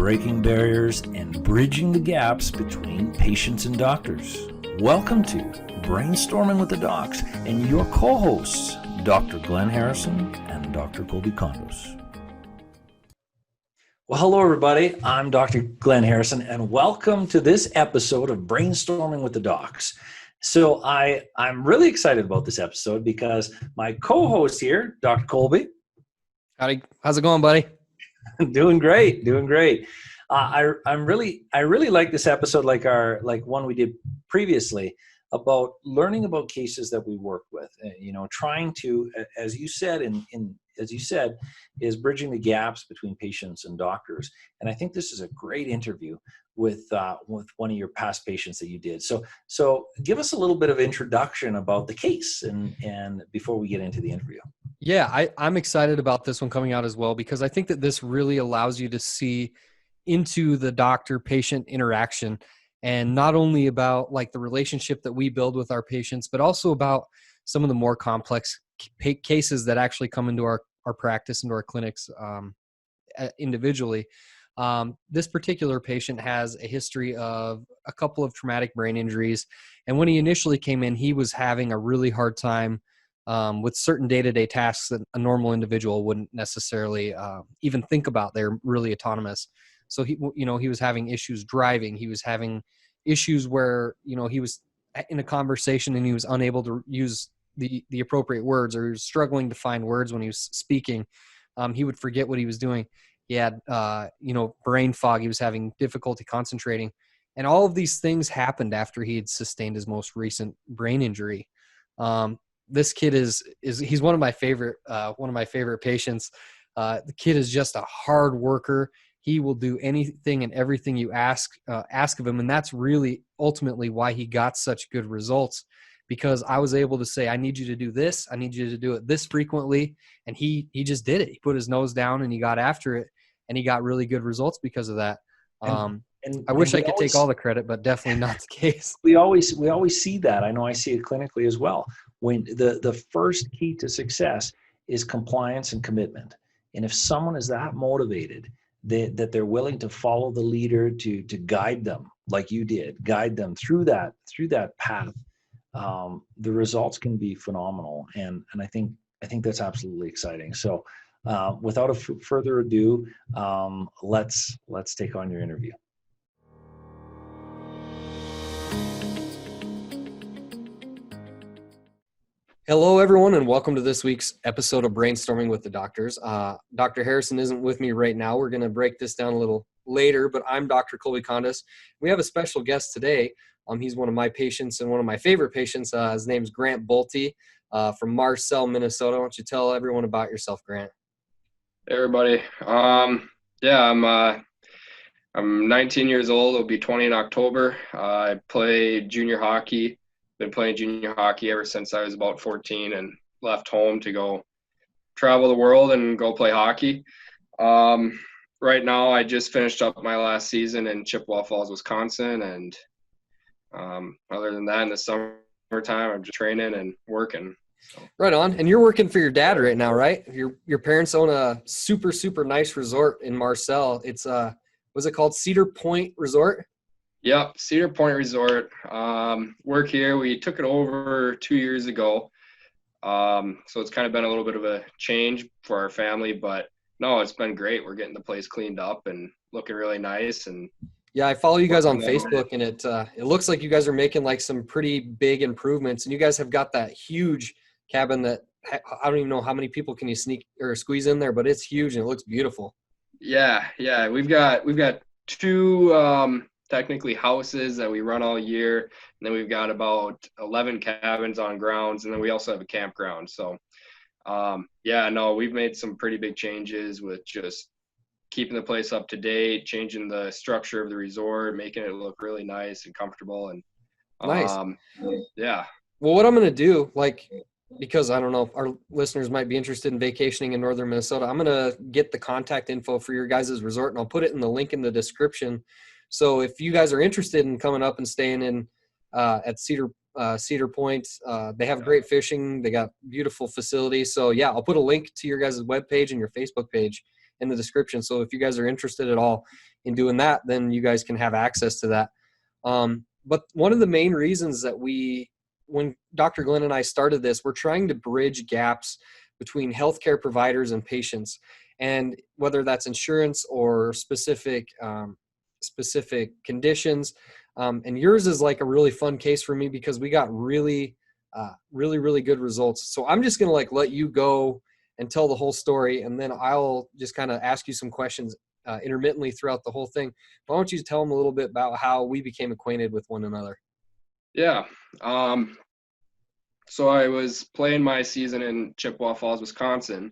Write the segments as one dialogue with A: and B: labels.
A: breaking barriers and bridging the gaps between patients and doctors. Welcome to Brainstorming with the Docs and your co-hosts, Dr. Glenn Harrison and Dr. Kolby Condos. Well, hello, everybody. I'm Dr. Glenn Harrison, and welcome to this episode of Brainstorming with the Docs. So I'm really excited about this episode because my co-host here, Dr. Kolby.
B: Howdy. How's it going, buddy?
A: Doing great. I really like this episode, like one we did previously, about learning about cases that we work with. Trying to, as you said, is bridging the gaps between patients and doctors. And I think this is a great interview with one of your past patients that you did. So give us a little bit of introduction about the case and before we get into the interview.
B: Yeah, I'm excited about this one coming out as well, because I think that this really allows you to see into the doctor-patient interaction, and not only about like the relationship that we build with our patients, but also about some of the more complex cases that actually come into our practice, into our clinics individually. This particular patient has a history of a couple of traumatic brain injuries. And when he initially came in, he was having a really hard time with certain day-to-day tasks that a normal individual wouldn't necessarily even think about. They're really autonomous. So he was having issues driving. He was having issues where, he was in a conversation and he was unable to use the appropriate words, or he was struggling to find words when he was speaking. He would forget what he was doing. He had, brain fog. He was having difficulty concentrating. And all of these things happened after he had sustained his most recent brain injury. This kid he's one of my favorite patients. The kid is just a hard worker. He will do anything and everything you ask of him. And that's really ultimately why he got such good results, because I was able to say, I need you to do this. I need you to do it this frequently. And he just did it. He put his nose down and he got after it, and he got really good results because of that. And I wish I could take all the credit, but definitely not the case.
A: We always see that. I know I see it clinically as well. When the first key to success is compliance and commitment. And if someone is that motivated, that they're willing to follow the leader to guide them, like you did, guide them through that path, the results can be phenomenal. And I think that's absolutely exciting. So without further ado, let's take on your interview.
B: Hello, everyone, and welcome to this week's episode of Brainstorming with the Doctors. Dr. Harrison isn't with me right now. We're going to break this down a little later, but I'm Dr. Kolby Condos. We have a special guest today. He's one of my patients and one of my favorite patients. His name's Grant Bolte from Marcel, Minnesota. Why don't you tell everyone about yourself, Grant?
C: Hey, everybody. I'm 19 years old. I'll be 20 in October. I play junior hockey. Been playing junior hockey ever since I was about 14 and left home to go travel the world and go play hockey. Right now, I just finished up my last season in Chippewa Falls, Wisconsin. And other than that, in the summertime, I'm just training and working. So.
B: Right on. And you're working for your dad right now, right? Your parents own a super, super nice resort in Marcel. It's what's it called? Cedar Point Resort?
C: Yep, Cedar Point Resort. Work here. We took it over 2 years ago. So it's kind of been a little bit of a change for our family, but no, it's been great. We're getting the place cleaned up and looking really nice. And
B: yeah, I follow you guys on Facebook, and it looks like you guys are making like some pretty big improvements. And you guys have got that huge cabin that I don't even know how many people can you squeeze in there, but it's huge and it looks beautiful.
C: Yeah. We've got two technically houses that we run all year, and then we've got about 11 cabins on grounds, and then we also have a campground. So we've made some pretty big changes with just keeping the place up to date, changing the structure of the resort, making it look really nice and comfortable. And
B: nice.
C: Yeah.
B: Well, what I'm going to do, because I don't know if our listeners might be interested in vacationing in northern Minnesota, I'm going to get the contact info for your guys' resort, and I'll put it in the link in the description. So if you guys are interested in coming up and staying in at Cedar Point, they have great fishing. They got beautiful facilities. So yeah, I'll put a link to your guys' webpage and your Facebook page in the description. So if you guys are interested at all in doing that, then you guys can have access to that. But one of the main reasons that when Dr. Glenn and I started this, we're trying to bridge gaps between healthcare providers and patients, and whether that's insurance or specific conditions. And yours is like a really fun case for me because we got really good results. So I'm just going to like let you go and tell the whole story, and then I'll just kind of ask you some questions intermittently throughout the whole thing. Why don't you tell them a little bit about how we became acquainted with one another?
C: Yeah. So I was playing my season in Chippewa Falls, Wisconsin,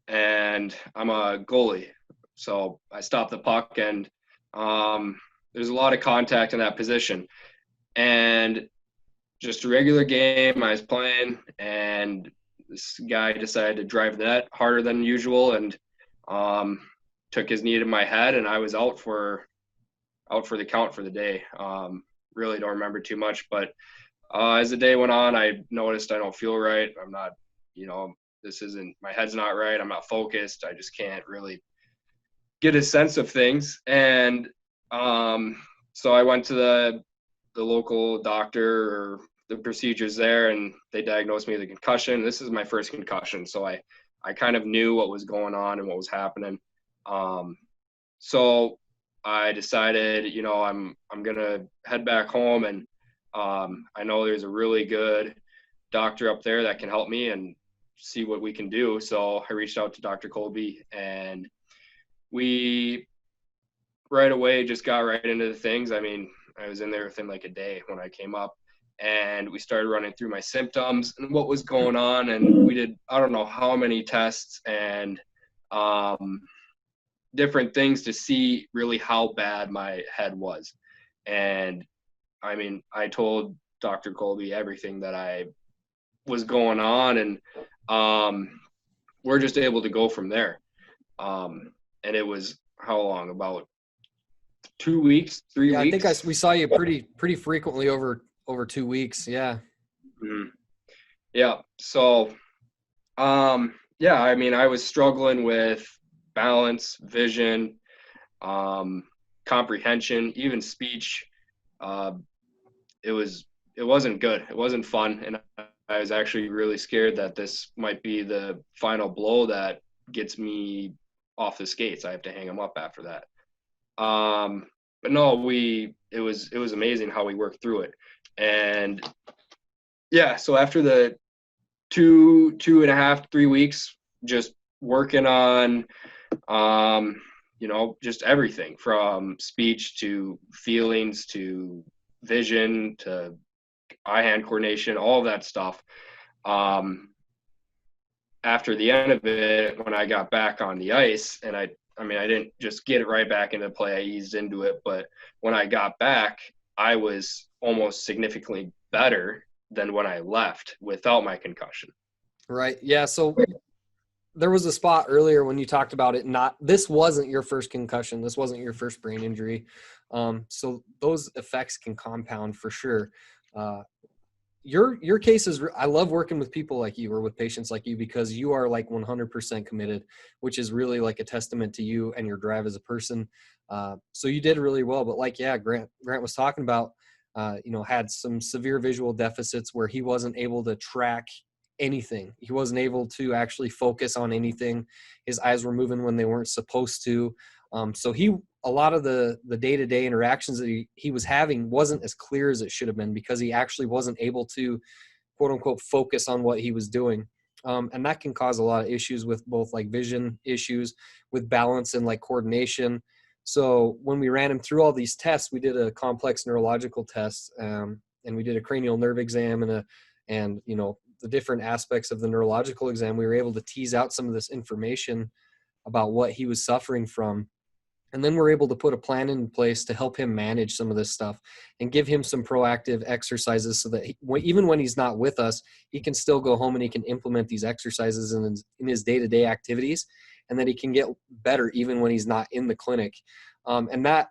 C: and I'm a goalie. So I stop the puck, and there's a lot of contact in that position. And just a regular game I was playing, and this guy decided to drive the net harder than usual, and took his knee to my head, and I was out for the count for the day. Really don't remember too much, but as the day went on, I noticed I don't feel right. I'm not, my head's not right. I'm not focused. I just can't really get a sense of things. And so I went to the local doctor or the procedures there, and they diagnosed me with a concussion. This is my first concussion, so I kind of knew what was going on and what was happening. So I decided, I'm gonna head back home, and I know there's a really good doctor up there that can help me and see what we can do. So I reached out to Dr. Kolby, and we right away just got right into the things. I mean, I was in there within like a day when I came up, and we started running through my symptoms and what was going on. And we did, I don't know how many tests and different things to see really how bad my head was. And I mean, I told Dr. Kolby everything that I was going on, and we're just able to go from there. And it was how long? About 2 weeks, 3 weeks?
B: I think we saw you pretty frequently over 2 weeks. Yeah.
C: Mm-hmm. Yeah. So, yeah, I mean, I was struggling with balance, vision, comprehension, even speech. It wasn't good. It wasn't fun. And I was actually really scared that this might be the final blow that gets me off the skates. I have to hang them up after that. But no, it was amazing how we worked through it. And yeah, so after the 2.5, 3 weeks, just working on, just everything from speech to feelings to vision to eye-hand coordination, all of that stuff. After the end of it, when I got back on the ice, and I didn't just get it right back into play, I eased into it, but when I got back, I was almost significantly better than when I left without my concussion.
B: Right. Yeah. So there was a spot earlier when you talked about it. This wasn't your first concussion. This wasn't your first brain injury. So those effects can compound for sure. Your case is, I love working with people like you or with patients like you, because you are like 100% committed, which is really like a testament to you and your drive as a person. So you did really well, but Grant was talking about, had some severe visual deficits where he wasn't able to track anything. He wasn't able to actually focus on anything. His eyes were moving when they weren't supposed to. So a lot of the day-to-day interactions that he was having wasn't as clear as it should have been, because he actually wasn't able to, quote unquote, focus on what he was doing. And that can cause a lot of issues with both like vision issues, with balance and like coordination. So when we ran him through all these tests, we did a complex neurological test, and we did a cranial nerve exam and the different aspects of the neurological exam. We were able to tease out some of this information about what he was suffering from. And then we're able to put a plan in place to help him manage some of this stuff and give him some proactive exercises so that even when he's not with us, he can still go home and he can implement these exercises in his day-to-day activities, and that he can get better even when he's not in the clinic. And that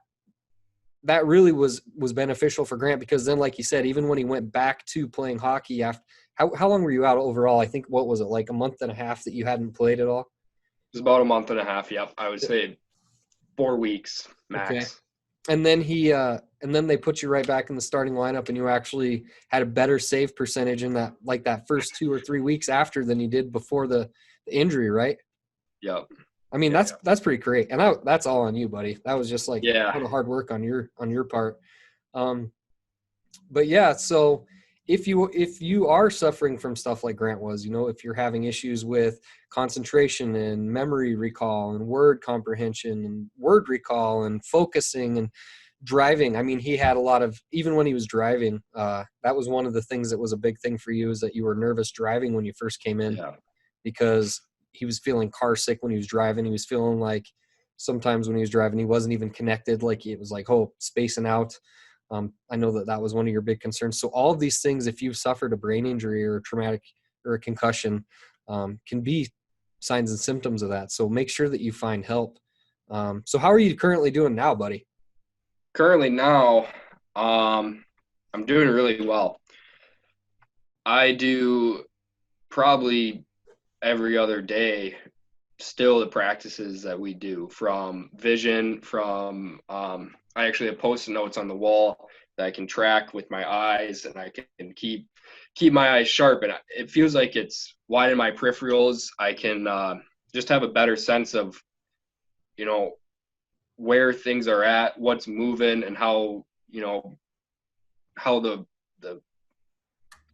B: really was beneficial for Grant, because then, like you said, even when he went back to playing hockey after, how long were you out overall? I think, what was it, like a month and a half that you hadn't played at all?
C: It was about a month and a half. Yep. I would say 4 weeks max.
B: Okay. And then and then they put you right back in the starting lineup, and you actually had a better save percentage in that, like that first 2 or 3 weeks after than you did before the injury, right?
C: Yep.
B: I mean, that's pretty great. And that's all on you, buddy. That was just like a ton of hard work on your part. But yeah, so if you are suffering from stuff like Grant was, if you're having issues with concentration and memory recall and word comprehension and word recall and focusing and driving, I mean, he had a lot of, even when he was driving, that was one of the things that was a big thing for you, is that you were nervous driving when you first came in, because he was feeling car sick when he was driving. He was feeling like sometimes when he was driving, he wasn't even connected. Like it was like, spacing out. I know that was one of your big concerns. So all of these things, if you've suffered a brain injury or a traumatic or a concussion, can be signs and symptoms of that. So make sure that you find help. So how are you currently doing now, buddy?
C: Currently now, I'm doing really well. I do probably every other day still the practices that we do, from vision, from I actually have Post-it notes on the wall that I can track with my eyes, and I can keep my eyes sharp, and it feels like it's widen my peripherals. I can just have a better sense of where things are at, what's moving, and how the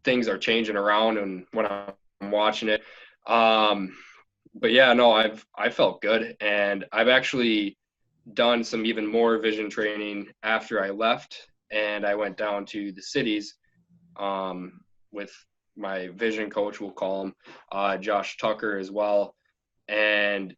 C: things are changing around and when I'm watching it. But yeah, no, I felt good, and I've actually done some even more vision training after I left, and I went down to the cities with my vision coach, we'll call him, Josh Tucker as well, and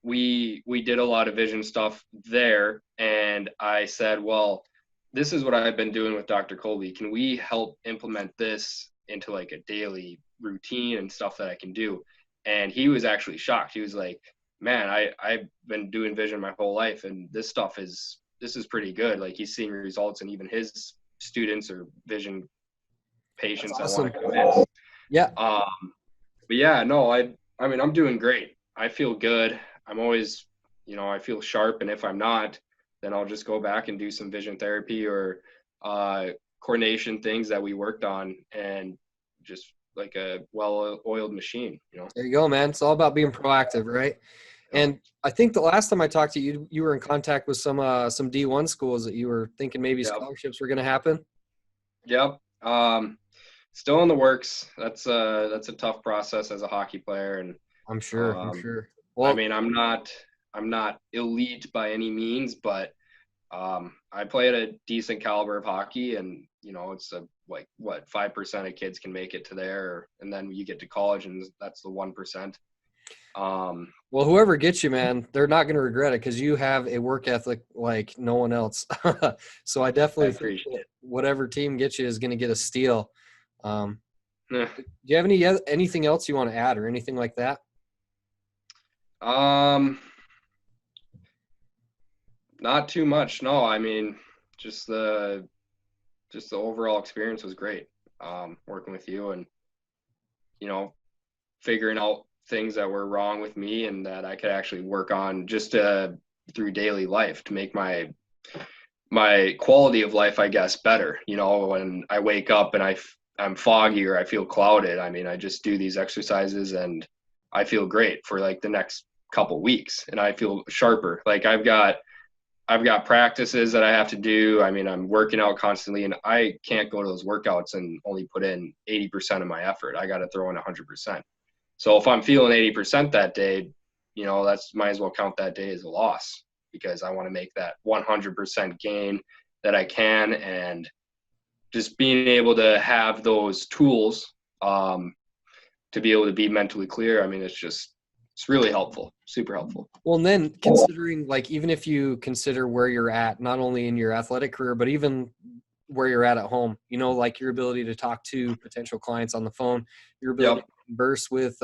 C: we did a lot of vision stuff there. And I said, well, this is what I've been doing with Dr. Kolby. Can we help implement this into like a daily routine and stuff that I can do? And he was actually shocked. He was like, man, I've been doing vision my whole life, and this is pretty good. Like, he's seeing results, and even his students or vision patients that want to come in.
B: Yeah.
C: But yeah, no, I mean, I'm doing great. I feel good. I'm always, I feel sharp. And if I'm not, then I'll just go back and do some vision therapy or coordination things that we worked on, and just like a well-oiled machine,
B: There you go, man. It's all about being proactive, right? And I think the last time I talked to you, you were in contact with some D1 schools that you were thinking maybe scholarships were going to happen.
C: Yep. Still in the works. That's a tough process as a hockey player, and
B: I'm sure. Well,
C: I mean, I'm not elite by any means, but I play at a decent caliber of hockey, and it's like what 5% of kids can make it to there, and then you get to college, and that's the 1%.
B: Well, whoever gets you, man, they're not going to regret it, because you have a work ethic like no one else. So I definitely
C: appreciate it.
B: Whatever team gets you is going to get a steal.
C: Yeah.
B: Do you have anything else you want to add or anything like that?
C: Not too much. No, I mean, just the overall experience was great. Working with you, and figuring out things that were wrong with me and that I could actually work on just through daily life to make my quality of life, I guess, better. When I wake up and I'm foggy or I feel clouded, I mean, I just do these exercises and I feel great for like the next couple weeks, and I feel sharper. Like I've got practices that I have to do. I mean, I'm working out constantly, and I can't go to those workouts and only put in 80% of my effort. I got to throw in 100%. So if I'm feeling 80% that day, that's might as well count that day as a loss, because I want to make that 100% gain that I can. And just being able to have those tools to be able to be mentally clear, I mean, it's really helpful, super helpful.
B: Well, and then considering, like, even if you consider where you're at, not only in your athletic career, but even where you're at home, like your ability to talk to potential clients on the phone, your ability to converse with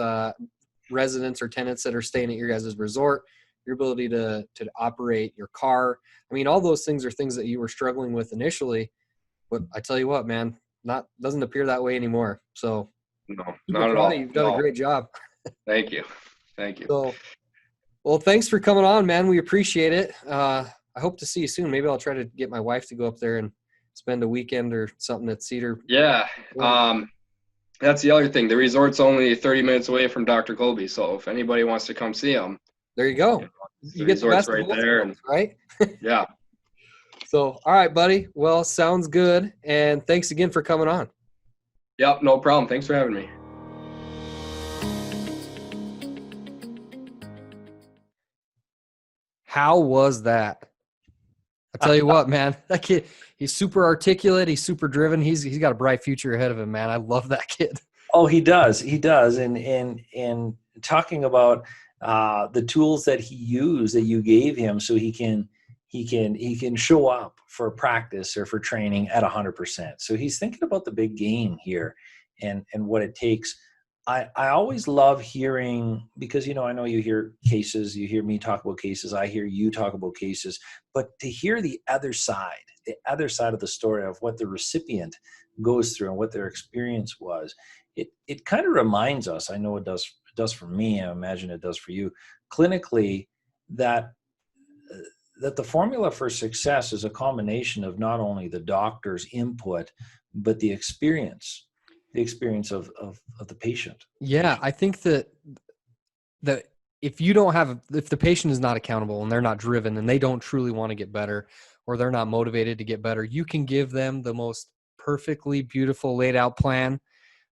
B: residents or tenants that are staying at your guys' resort, your ability to operate your car. I mean, all those things are things that you were struggling with initially, but I tell you what, man, doesn't appear that way anymore. So
C: no, not at all.
B: You've done a great job.
C: Thank you.
B: So Well, thanks for coming on, man. We appreciate it. I hope to see you soon. Maybe I'll try to get my wife to go up there and spend a weekend or something at Cedar.
C: Yeah. That's the other thing. The resort's only 30 minutes away from Dr. Kolby. So if anybody wants to come see him,
B: There you go.
C: you know,
B: You get the
C: resort's
B: best of
C: right
B: both
C: there.
B: worlds, right?
C: Yeah.
B: So, all right, buddy. Well, sounds good. And thanks again for coming on.
C: Yep. No problem. Thanks for having me.
B: How was that? I tell you what, man, that kid, he's super articulate. He's super driven. He's got a bright future ahead of him, man. I love that kid.
A: Oh, he does. He does. And talking about the tools that he used that you gave him, so he can show up for practice or for training at 100%. So he's thinking about the big game here and what it takes. I always love hearing, because, you know, I know you hear cases, you hear me talk about cases, I hear you talk about cases, but to hear the other side of the story of what the recipient goes through and what their experience was, it kind of reminds us, I know it does for me, I imagine it does for you, clinically, that the formula for success is a combination of not only the doctor's input, but the experience of the patient.
B: Yeah, I think that if the patient is not accountable and they're not driven and they don't truly want to get better, or they're not motivated to get better, you can give them the most perfectly beautiful laid out plan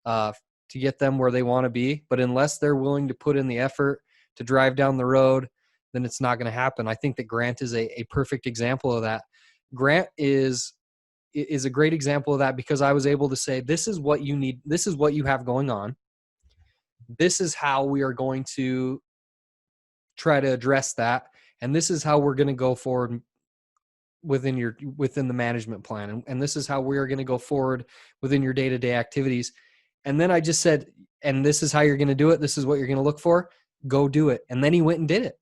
B: to get them where they want to be. But unless they're willing to put in the effort to drive down the road, then it's not going to happen. I think that Grant is a perfect example of that. Grant is a great example of that, because I was able to say, this is what you need. This is what you have going on. This is how we are going to try to address that. And this is how we're going to go forward within the management plan. And this is how we are going to go forward within your day-to-day activities. And then I just said, and this is how you're going to do it. This is what you're going to look for. Go do it. And then he went and did it.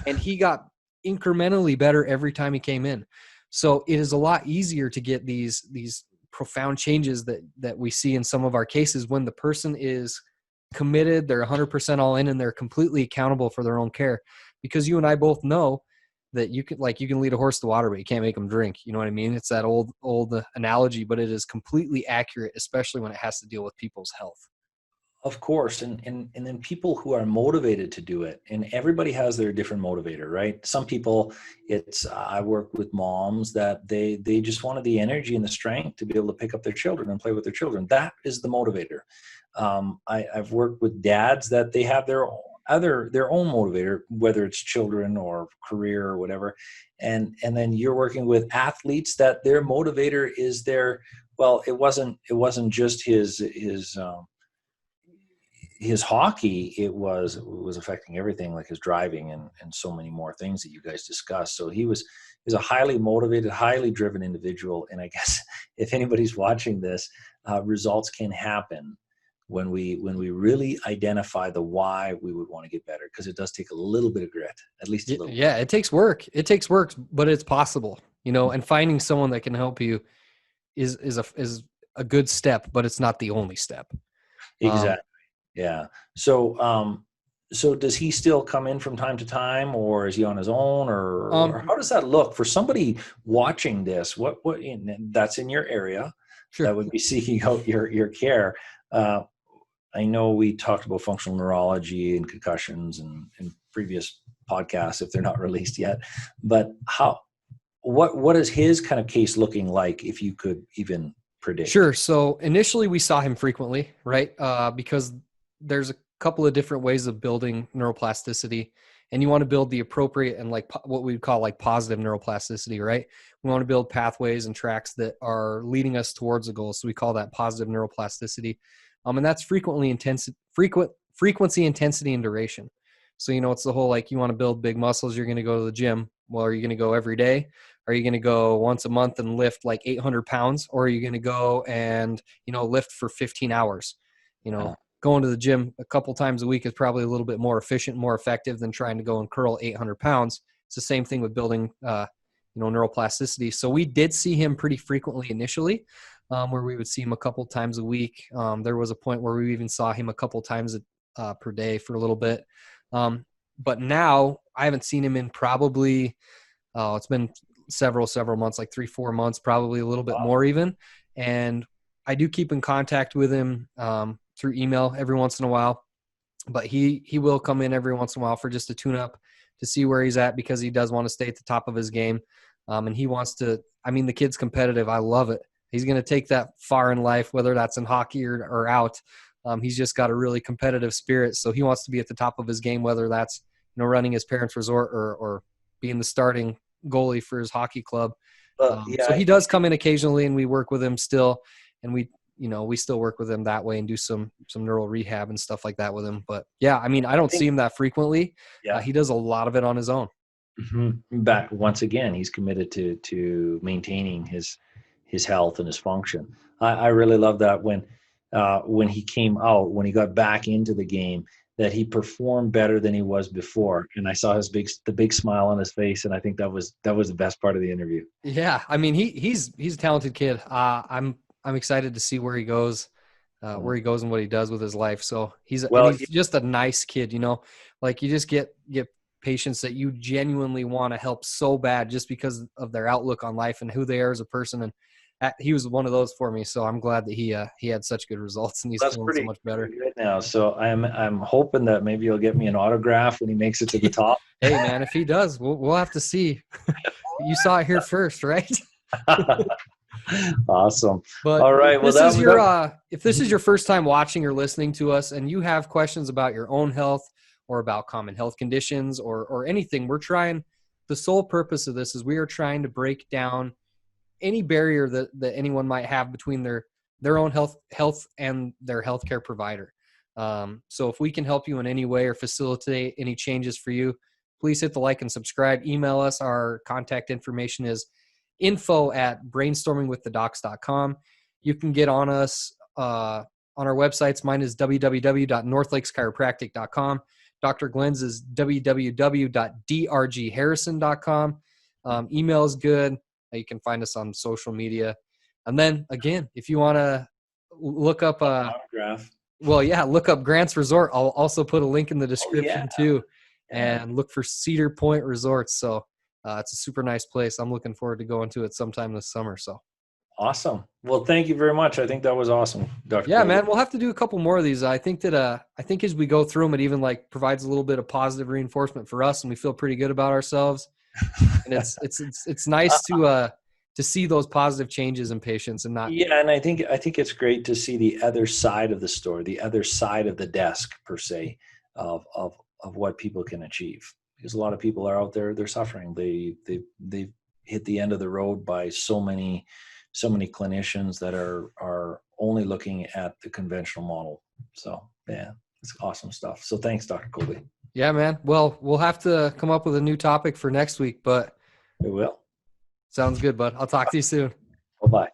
B: And he got incrementally better every time he came in. So it is a lot easier to get these profound changes that we see in some of our cases when the person is committed, they're 100% all in, and they're completely accountable for their own care. Because you and I both know that you can lead a horse to water, but you can't make them drink. You know what I mean? It's that old analogy, but it is completely accurate, especially when it has to deal with people's health.
A: Of course. And then people who are motivated to do it, and everybody has their different motivator, right? Some people, I work with moms that they just wanted the energy and the strength to be able to pick up their children and play with their children. That is the motivator. I've worked with dads that they have their own motivator, whether it's children or career or whatever. And then you're working with athletes that their motivator is it wasn't just his hockey, it was affecting everything, like his driving and so many more things that you guys discussed. So he's a highly motivated, highly driven individual. And I guess if anybody's watching this, results can happen when we really identify the why we would want to get better, because it does take a little bit of grit, at least a little.
B: Yeah, it takes work. It takes work, but it's possible, and finding someone that can help you is a good step, but it's not the only step.
A: Exactly. Yeah. So does he still come in from time to time, or is he on his own, or how does that look for somebody watching this? What that's in your area,
B: sure,
A: that would be seeking out your care. I know we talked about functional neurology and concussions in previous podcasts, if they're not released yet, but what is his kind of case looking like, if you could even predict?
B: Sure. So initially we saw him frequently, right? Because there's a couple of different ways of building neuroplasticity, and you want to build the appropriate and what we would call positive neuroplasticity, right? We want to build pathways and tracks that are leading us towards a goal. So we call that positive neuroplasticity. And that's frequency, intensity, and duration. So, it's the whole, you want to build big muscles, you're going to go to the gym. Well, are you going to go every day? Are you going to go once a month and lift 800 pounds? Or are you going to go and, lift for 15 hours? Going to the gym a couple times a week is probably a little bit more efficient, more effective than trying to go and curl 800 pounds. It's the same thing with building, neuroplasticity. So we did see him pretty frequently initially, where we would see him a couple times a week. There was a point where we even saw him a couple times per day for a little bit. But now I haven't seen him in probably, it's been several months, like 3-4 months, probably a little bit more even. And I do keep in contact with him through email every once in a while, but he will come in every once in a while for just a tune up to see where he's at, because he does want to stay at the top of his game. And he wants to, I mean, the kid's competitive. I love it. He's going to take that far in life, whether that's in hockey or out. He's just got a really competitive spirit. So he wants to be at the top of his game, whether that's, running his parents' resort or being the starting goalie for his hockey club. So he does come in occasionally, and we work with him still. And we still work with him that way and do some neural rehab and stuff like that with him. But yeah, I mean, I don't see him that frequently.
A: Yeah.
B: He does a lot of it on his own.
A: Mm-hmm. But once again, he's committed to maintaining his health and his function. I really love that when he came out, when he got back into the game, that he performed better than he was before. And I saw the big smile on his face, and I think that was the best part of the interview.
B: Yeah, I mean, he's a talented kid. I'm excited to see where he goes and what he does with his life. So he's just a nice kid, like you just get patients that you genuinely want to help so bad just because of their outlook on life and who they are as a person. And he was one of those for me. So I'm glad that he had such good results, and he's feeling so much better
A: right now. So I'm hoping that maybe you'll get me an autograph when he makes it to the top.
B: Hey man, if he does, we'll have to see. You saw it here first, right?
A: Awesome.
B: But
A: all right. Well,
B: if this is your first time watching or listening to us, and you have questions about your own health or about common health conditions or anything, the sole purpose of this is we are trying to break down any barrier that anyone might have between their own health and their healthcare provider. So if we can help you in any way or facilitate any changes for you, please hit the like and subscribe. Email us. Our contact information is info@brainstormingwiththedocs.com. You can get on us on our websites. Mine is www.northlakeschiropractic.com. Dr. Glenn's is www.drgharrison.com. Email is good. You can find us on social media. And then again, if you want to look up look up Grant's Resort. I'll also put a link in the description too, and look for Cedar Point Resorts. So it's a super nice place. I'm looking forward to going to it sometime this summer. So
A: awesome. Well, thank you very much. I think that was awesome, Dr.
B: Yeah,
A: Kolby.
B: man, we'll have to do a couple more of these. I think as we go through them, it even provides a little bit of positive reinforcement for us, and we feel pretty good about ourselves. And it's nice to see those positive changes in patients and not.
A: Yeah, and I think it's great to see the other side of the story, the other side of the desk per se, of what people can achieve. Because a lot of people are out there, they're suffering. They've hit the end of the road by so many clinicians that are only looking at the conventional model. So yeah, it's awesome stuff. So thanks, Dr. Kolby.
B: Yeah, man. Well, we'll have to come up with a new topic for next week, but
A: We will.
B: sounds good, bud. I'll talk to you soon.
A: Bye-bye.